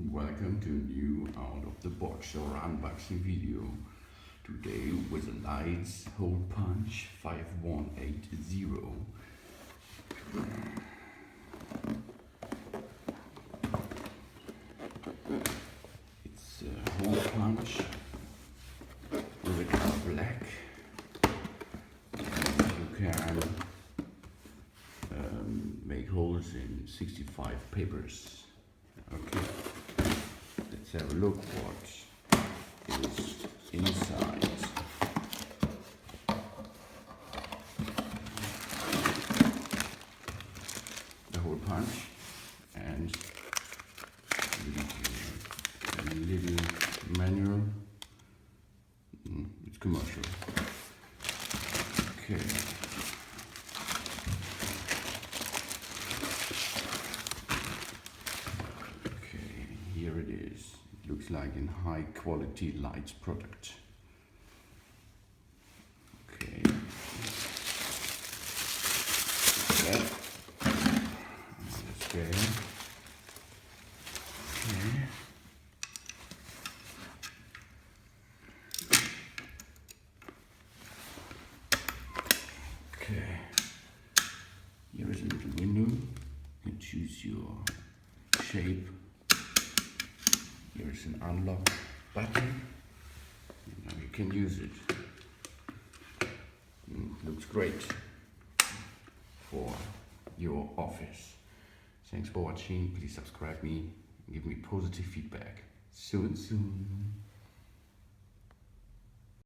Welcome to a new out of the box or unboxing video. Today with a Leitz hole punch 5180. It's a hole punch with a color black. You can make holes in 65 papers. Okay, let's have a look what is inside. The hole punch and a little manual. It's commercial. Okay. Here it is. It looks like a high quality Leitz product. Okay. Okay. Let's go. Okay. Okay. Here is a little window. You can choose your shape. Here's an unlock button. Now you can use it. Looks great for your office. Thanks for watching. Please subscribe me and give me positive feedback. Soon.